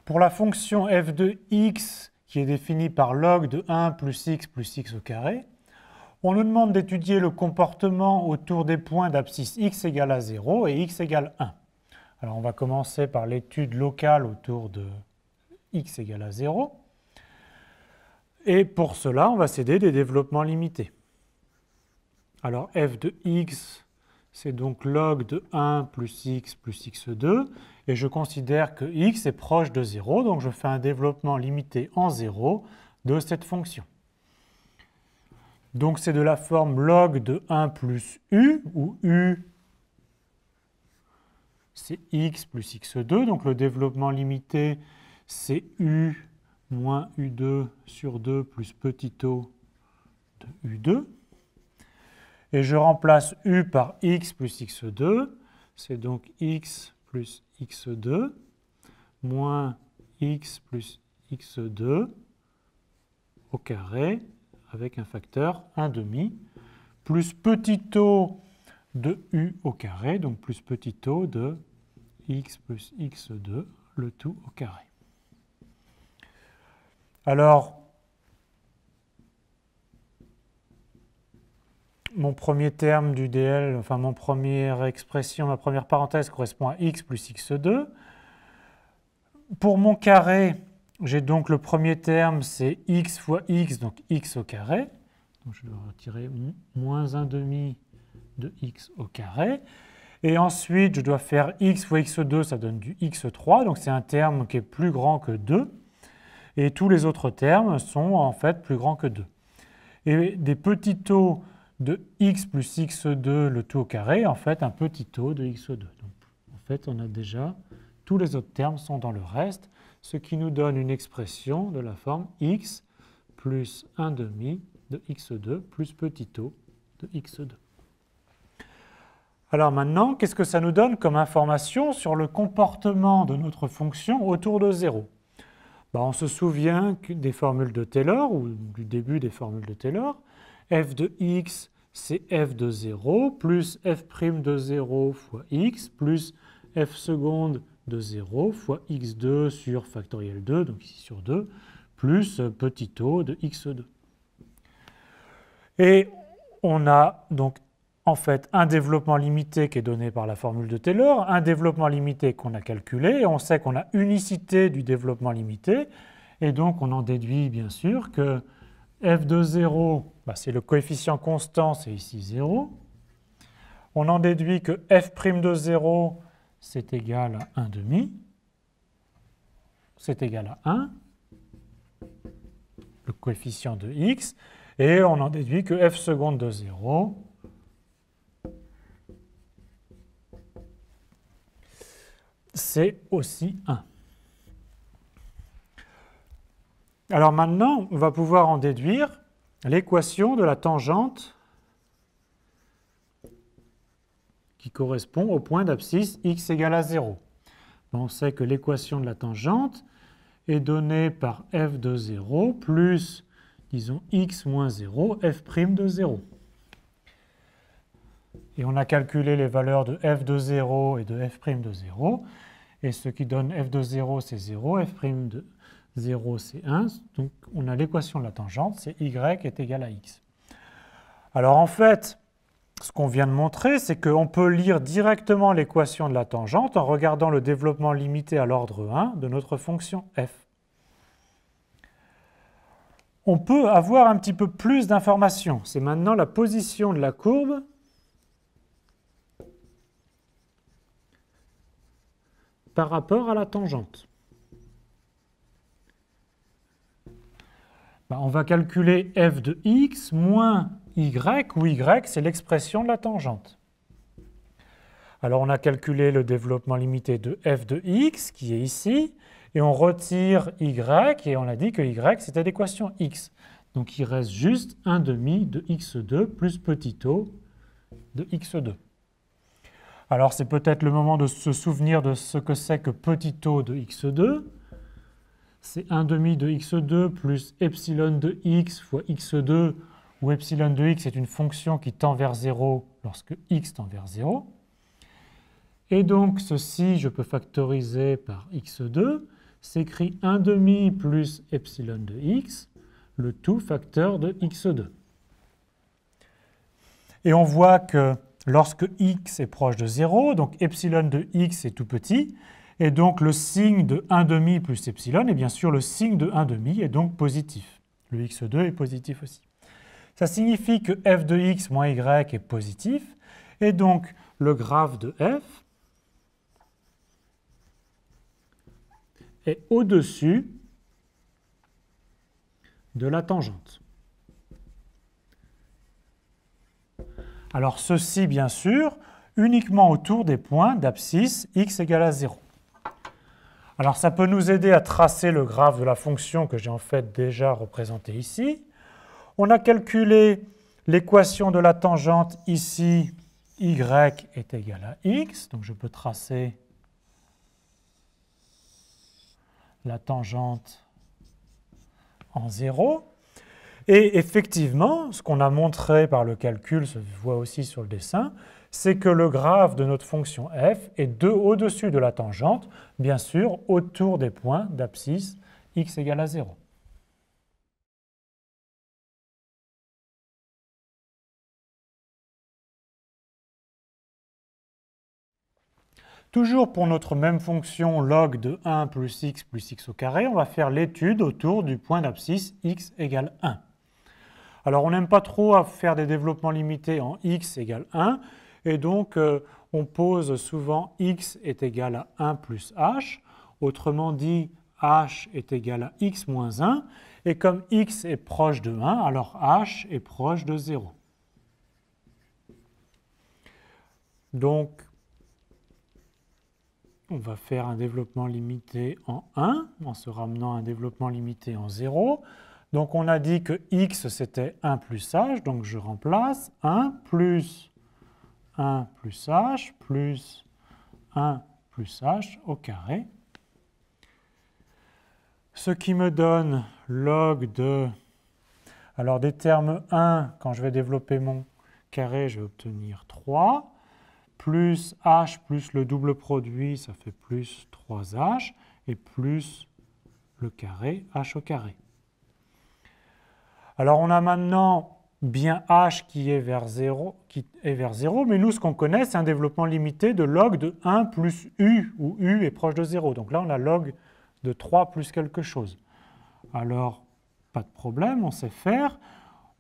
Pour la fonction f de x, qui est définie par log de 1 plus x au carré, on nous demande d'étudier le comportement autour des points d'abscisse x égale à 0 et x égale 1. Alors on va commencer par l'étude locale autour de x égale à 0. Et pour cela, on va s'aider des développements limités. Alors f de x, c'est donc log de 1 plus x2, et je considère que x est proche de 0, donc je fais un développement limité en 0 de cette fonction. Donc c'est de la forme log de 1 plus u, où u c'est x plus x2, donc le développement limité c'est u moins u2 sur 2 plus petit o de u2. Et je remplace u par x plus x2, c'est donc x plus x2 moins x plus x2 au carré avec un facteur 1/2 plus petit o de u au carré, donc plus petit o de x plus x2, le tout au carré. Alors, mon premier terme du DL, enfin mon première expression, ma première parenthèse correspond à x plus x2. Pour mon carré, j'ai donc le premier terme, c'est x fois x, donc x au carré. Donc je dois retirer moins 1/2 de x au carré. Et ensuite, je dois faire x fois x2, ça donne du x3, donc c'est un terme qui est plus grand que 2. Et tous les autres termes sont en fait plus grands que 2. Et des petits taux de x plus x2, le tout au carré, en fait un petit taux de x2. Donc, en fait, on a déjà, tous les autres termes sont dans le reste, ce qui nous donne une expression de la forme x plus 1/2 de x2 plus petit taux de x2. Alors maintenant, qu'est-ce que ça nous donne comme information sur le comportement de notre fonction autour de 0 ? On se souvient des formules de Taylor, ou du début des formules de Taylor. F de x, c'est f de 0, plus f' de 0 fois x, plus f seconde de 0 fois x2 sur factoriel 2, donc ici sur 2, plus petit o de x2. Et on a donc en fait un développement limité qui est donné par la formule de Taylor, un développement limité qu'on a calculé, et on sait qu'on a unicité du développement limité, et donc on en déduit bien sûr que f de 0, c'est le coefficient constant, c'est ici 0. On en déduit que f' de 0, c'est égal à 1/2, c'est égal à 1, le coefficient de x, et on en déduit que f seconde de 0, c'est aussi 1. Alors maintenant, on va pouvoir en déduire l'équation de la tangente qui correspond au point d'abscisse x égale à 0. On sait que l'équation de la tangente est donnée par f de 0 plus, disons, x moins 0, f' de 0. Et on a calculé les valeurs de f de 0 et de f' de 0. Et ce qui donne f de 0, c'est 0, f' de 0, c'est 1. Donc on a l'équation de la tangente, c'est y est égal à x. Alors en fait, ce qu'on vient de montrer, c'est qu'on peut lire directement l'équation de la tangente en regardant le développement limité à l'ordre 1 de notre fonction f. On peut avoir un petit peu plus d'informations. C'est maintenant la position de la courbe par rapport à la tangente. On va calculer f de x moins y, où y c'est l'expression de la tangente. Alors on a calculé le développement limité de f de x, qui est ici, et on retire y, et on a dit que y c'était l'équation x. Donc il reste juste 1/2 de x2 plus petit o de x2. Alors c'est peut-être le moment de se souvenir de ce que c'est que petit o de x2. C'est 1/2 de x2 plus epsilon de x fois x2, où epsilon de x est une fonction qui tend vers 0 lorsque x tend vers 0. Et donc ceci, je peux factoriser par x2, s'écrit 1/2 plus epsilon de x, le tout facteur de x2. Et on voit que lorsque x est proche de 0, donc epsilon de x est tout petit, et donc le signe de 1/2 plus epsilon, et bien sûr le signe de 1/2 est donc positif. Le x2 est positif aussi. Ça signifie que f de x moins y est positif, et donc le graphe de f est au-dessus de la tangente. Alors ceci, bien sûr, uniquement autour des points d'abscisse x égale à 0. Alors ça peut nous aider à tracer le graphe de la fonction que j'ai en fait déjà représenté ici. On a calculé l'équation de la tangente ici, y est égal à x, donc je peux tracer la tangente en 0. Et effectivement, ce qu'on a montré par le calcul, se voit aussi sur le dessin, c'est que le graphe de notre fonction f est au-dessus de la tangente, bien sûr, autour des points d'abscisse x égale à 0. Toujours pour notre même fonction log de 1 plus x au carré, on va faire l'étude autour du point d'abscisse x égale 1. Alors on n'aime pas trop faire des développements limités en x égale 1, et donc on pose souvent x est égal à 1 plus h, autrement dit h est égal à x moins 1, et comme x est proche de 1, alors h est proche de 0. Donc on va faire un développement limité en 1, en se ramenant à un développement limité en 0. Donc on a dit que x c'était 1 plus h, donc je remplace 1 plus h plus 1 plus h au carré. Ce qui me donne log de... Alors des termes 1, quand je vais développer mon carré, je vais obtenir 3. Plus h plus le double produit, ça fait plus 3h, et plus le carré, h au carré. Alors on a maintenant bien h qui est vers 0, mais nous ce qu'on connaît, c'est un développement limité de log de 1 plus u, où u est proche de 0. Donc là on a log de 3 plus quelque chose. Alors pas de problème, on sait faire.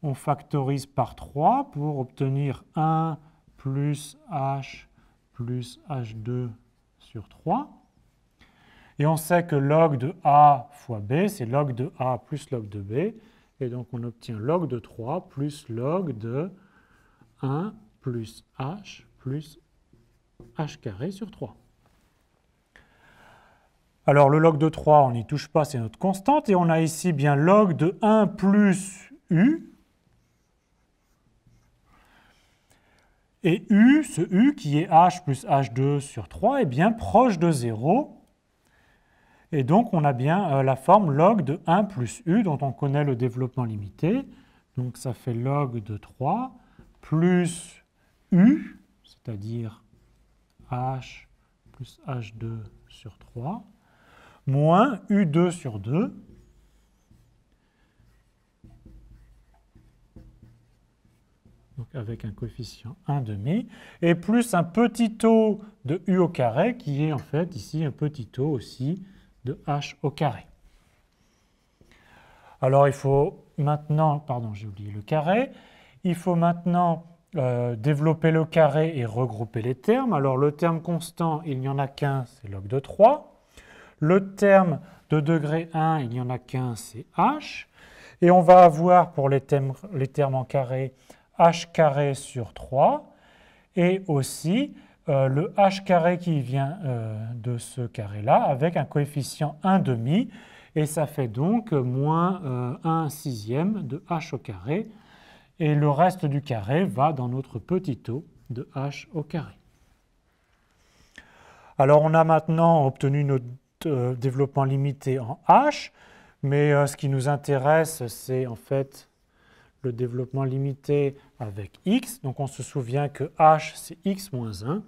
On factorise par 3 pour obtenir 1 plus h plus h2 sur 3. Et on sait que log de a fois b, c'est log de a plus log de b. Et donc on obtient log de 3 plus log de 1 plus h carré sur 3. Alors le log de 3, on n'y touche pas, c'est notre constante. Et on a ici bien log de 1 plus u. Et u, ce u qui est h plus h2 sur 3, est bien proche de 0. Et donc, on a bien la forme log de 1 plus u, dont on connaît le développement limité. Donc, ça fait log de 3 plus u, c'est-à-dire h plus h2 sur 3, moins u2 sur 2, donc avec un coefficient 1/2, et plus un petit taux de u au carré, qui est en fait ici un petit taux aussi de h au carré. Alors il faut maintenant, pardon j'ai oublié le carré, il faut maintenant développer le carré et regrouper les termes. Alors le terme constant, il n'y en a qu'un, c'est log de 3. Le terme de degré 1, il n'y en a qu'un, c'est h. Et on va avoir pour les termes en carré, h carré sur 3, et aussi le h carré qui vient de ce carré-là, avec un coefficient 1/2, et ça fait donc moins 1 sixième de h au carré, et le reste du carré va dans notre petit taux de h au carré. Alors on a maintenant obtenu notre développement limité en h, mais ce qui nous intéresse, c'est en fait le développement limité avec x. Donc on se souvient que h, c'est x moins 1.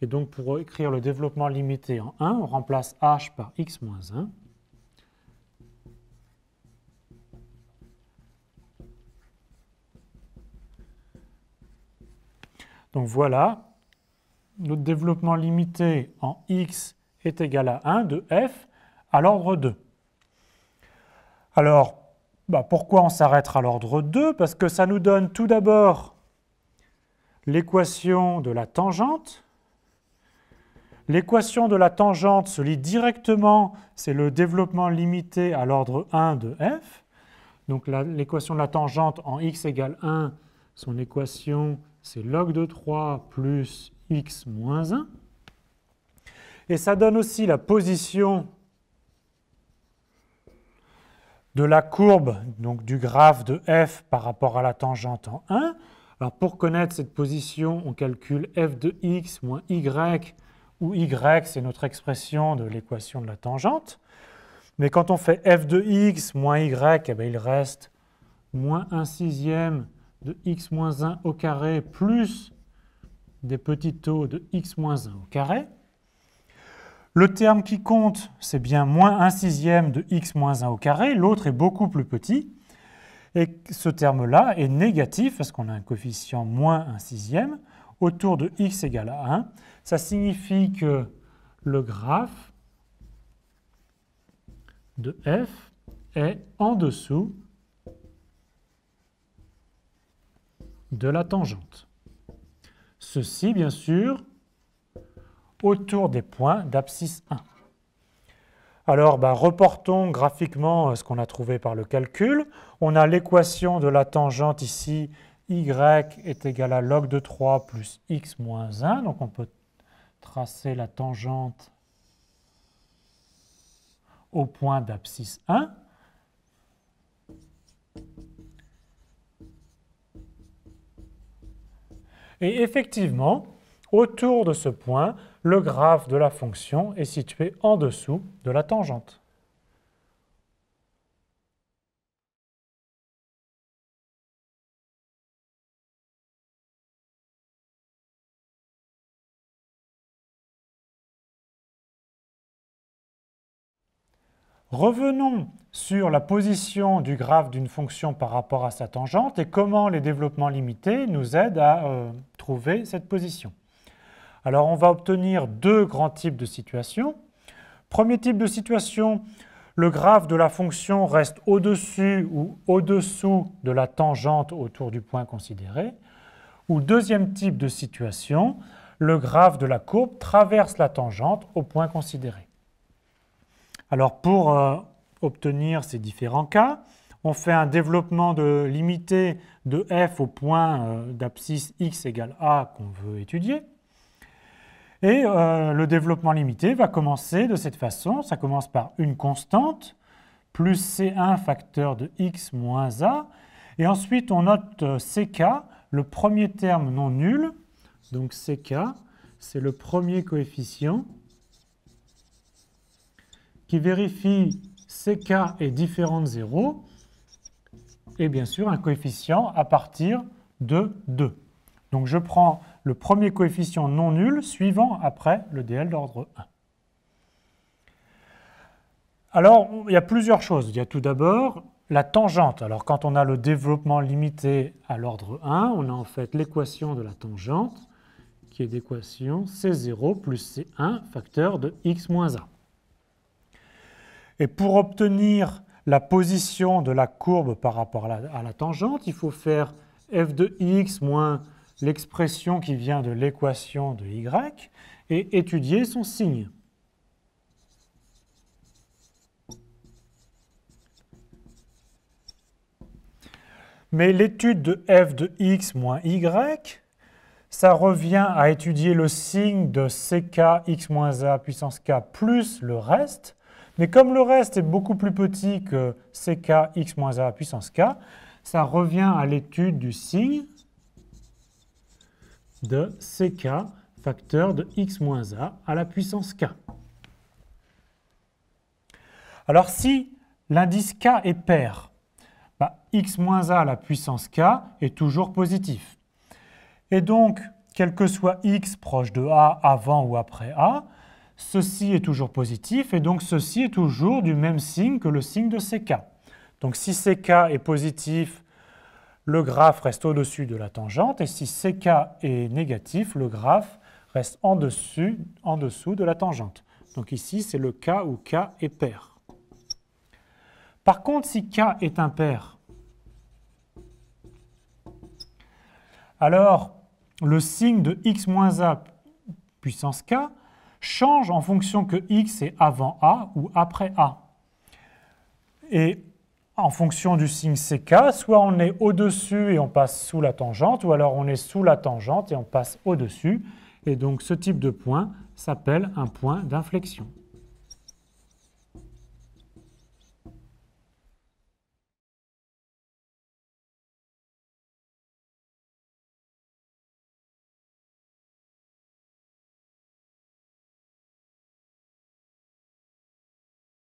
Et donc pour écrire le développement limité en 1, on remplace h par x moins 1. Donc voilà, notre développement limité en x est égal à 1 de f à l'ordre 2. Alors, pourquoi on s'arrêtera à l'ordre 2? Parce que ça nous donne tout d'abord l'équation de la tangente. L'équation de la tangente se lit directement, c'est le développement limité à l'ordre 1 de f. Donc l'équation de la tangente en x égale 1, son équation c'est log de 3 plus x moins 1. Et ça donne aussi la position de la courbe, donc du graphe de f par rapport à la tangente en 1. Alors pour connaître cette position, on calcule f de x moins y, où y c'est notre expression de l'équation de la tangente. Mais quand on fait f de x moins y, il reste moins 1/6 de x moins 1 au carré plus des petits taux de x moins 1 au carré. Le terme qui compte, c'est bien moins 1/6 de x moins 1 au carré. L'autre est beaucoup plus petit. Et ce terme-là est négatif parce qu'on a un coefficient moins 1/6 autour de x égale à 1. Ça signifie que le graphe de f est en dessous de la tangente. Ceci, bien sûr, autour des points d'abscisse 1. Alors, reportons graphiquement ce qu'on a trouvé par le calcul. On a l'équation de la tangente ici, y est égal à log de 3 plus x moins 1. Donc, on peut tracer la tangente au point d'abscisse 1. Et effectivement, autour de ce point, le graphe de la fonction est situé en dessous de la tangente. Revenons sur la position du graphe d'une fonction par rapport à sa tangente et comment les développements limités nous aident à trouver cette position. Alors on va obtenir deux grands types de situations. Premier type de situation, le graphe de la fonction reste au-dessus ou au-dessous de la tangente autour du point considéré. Ou deuxième type de situation, le graphe de la courbe traverse la tangente au point considéré. Alors pour obtenir ces différents cas, on fait un développement limité de f au point d'abscisse x égale a qu'on veut étudier. Et le développement limité va commencer de cette façon. Ça commence par une constante, plus C1 facteur de x moins a. Et ensuite, on note ck, le premier terme non nul. Donc ck, c'est le premier coefficient qui vérifie ck est différent de 0. Et bien sûr, un coefficient à partir de 2. Donc je prends le premier coefficient non nul suivant après le dl d'ordre 1. Alors, il y a plusieurs choses. Il y a tout d'abord la tangente. Alors, quand on a le développement limité à l'ordre 1, on a en fait l'équation de la tangente, qui est l'équation C0 plus C1 facteur de x moins a. Et pour obtenir la position de la courbe par rapport à la tangente, il faut faire f de x moins l'expression qui vient de l'équation de y et étudier son signe. Mais l'étude de f de x moins y, ça revient à étudier le signe de ck x moins a puissance k plus le reste. Mais comme le reste est beaucoup plus petit que ck x moins a puissance k, ça revient à l'étude du signe de ck facteur de x moins a à la puissance k. Alors si l'indice k est pair, x moins a à la puissance k est toujours positif. Et donc, quel que soit x proche de a avant ou après a, ceci est toujours positif et donc ceci est toujours du même signe que le signe de ck. Donc si ck est positif, le graphe reste au-dessus de la tangente, et si CK est négatif, le graphe reste en dessous de la tangente. Donc ici, c'est le cas où K est pair. Par contre, si K est impair, alors le signe de x moins a puissance K change en fonction que x est avant A ou après A. Et en fonction du signe CK, soit on est au-dessus et on passe sous la tangente, ou alors on est sous la tangente et on passe au-dessus. Et donc ce type de point s'appelle un point d'inflexion.